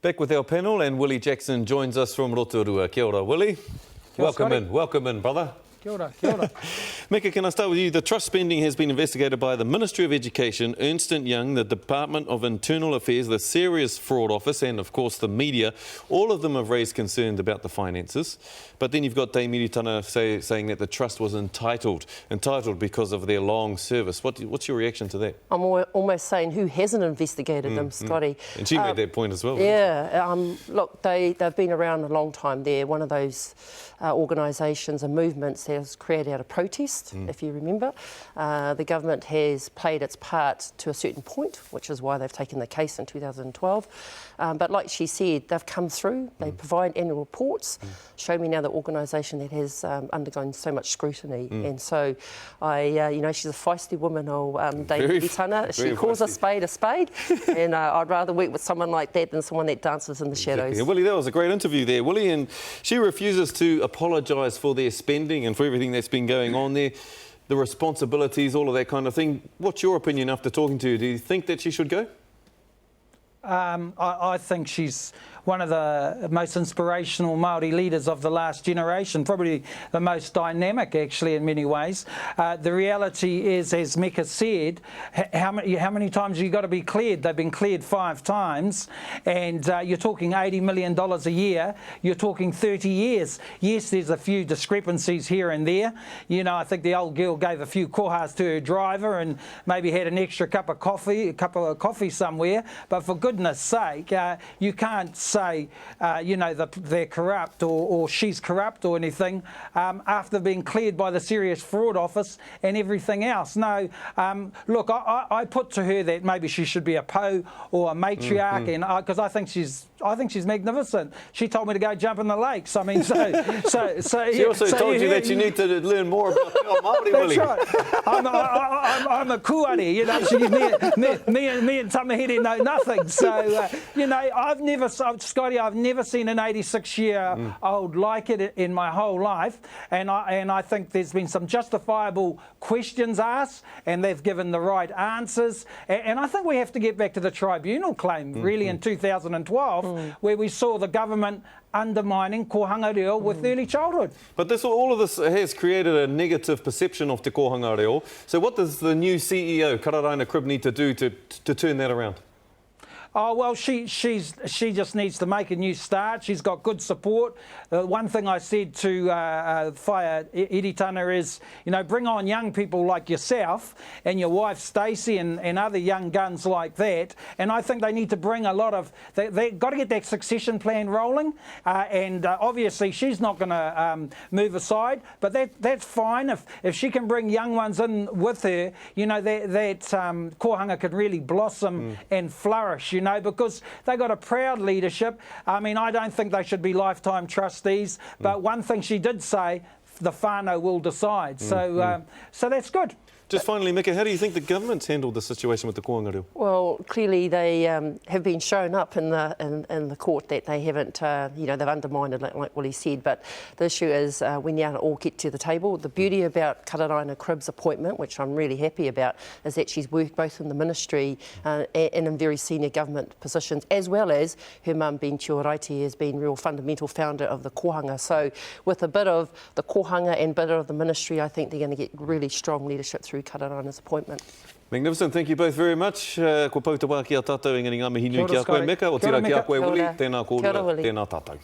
Back with our panel, and Willie Jackson joins us from Rotorua. Kia ora, Willie. Welcome in, brother. Kia ora, kia ora. Meka, can I start with you? The trust spending has been investigated by the Ministry of Education, Ernst & Young, the Department of Internal Affairs, the Serious Fraud Office, and of course the media. All of them have raised concerns about the finances. But then you've got Te Miritana saying that the trust was entitled because of their long service. What's your reaction to that? I'm almost saying, who hasn't investigated them, Scotty? And she made that point as well. Yeah, look, they've been around a long time. They're one of those organisations and movements that was created out of protest, if you remember. The government has played its part to a certain point, which is why they've taken the case in 2012. But like she said, they've come through, they provide annual reports. Show me now the organisation that has undergone so much scrutiny. And so, she's a feisty woman, Dame Miritana. She calls a spade, and I'd rather work with someone like that than someone that dances in the shadows. Exactly. Willie, that was a great interview there, Willie, and she refuses to apologise for their spending and for everything that's been going on there, the responsibilities, all of that kind of thing. What's your opinion after talking to her? Do you think that she should go? I think she's one of the most inspirational Māori leaders of the last generation, probably the most dynamic, actually, in many ways. The reality is, as Meka said, how many times have you got to be cleared? They've been cleared 5 times, and you're talking $80 million a year. You're talking 30 years. Yes, there's a few discrepancies here and there. You know, I think the old girl gave a few kohas to her driver and maybe had an extra cup of coffee somewhere. But for goodness sake, you can't say, they're corrupt or she's corrupt or anything after being cleared by the Serious Fraud Office and everything else. No, look, I put to her that maybe she should be a po or a matriarch, and because I think she's magnificent. She told me to go jump in the lakes. I mean, so she also told you that you need to learn more about Māori, Willie. That's right. I'm a kuari, you know. Me and Tamahiri know nothing. So I've never seen an 86-year-old like it in my whole life, and I think there's been some justifiable questions asked, and they've given the right answers. And I think we have to get back to the tribunal claim, really, in 2012, where we saw the government undermining Kōhanga Reo with early childhood. But all of this has created a negative perception of Te Kōhanga Reo. So what does the new CEO, Kararaina Crib, need to do to turn that around? Oh, well, she just needs to make a new start. She's got good support. One thing I said to Whaia Iritana is, bring on young people like yourself and your wife Stacey and other young guns like that. And I think they need to bring a lot of... They've got to get that succession plan rolling. And obviously she's not going to move aside. But that's fine. If she can bring young ones in with her, that Kōhanga could really blossom and flourish, because they got a proud leadership. I mean, I don't think they should be lifetime trustees, but one thing she did say, the whānau will decide. So that's good. Just finally, Meka, how do you think the government's handled the situation with the Kōhanga Reo? Well, clearly they have been shown up in the court that they haven't, they've undermined it, like Willie said. But the issue is we now all get to the table. The beauty about Kararaina Crib's appointment, which I'm really happy about, is that she's worked both in the ministry and in very senior government positions, as well as her mum, Ben Tioraiti, has been real fundamental founder of the Kōhanga. So with a bit of the Kōhanga and a bit of the ministry, I think they're going to get really strong leadership through Kararaina's appointment. Magnificent, thank you both very much. Ko pautawa ki a tātou, engari ngā mihi nui ki a koe Meka, o tira ki a koe Willie, tēnā kōrua, tēnā tātou.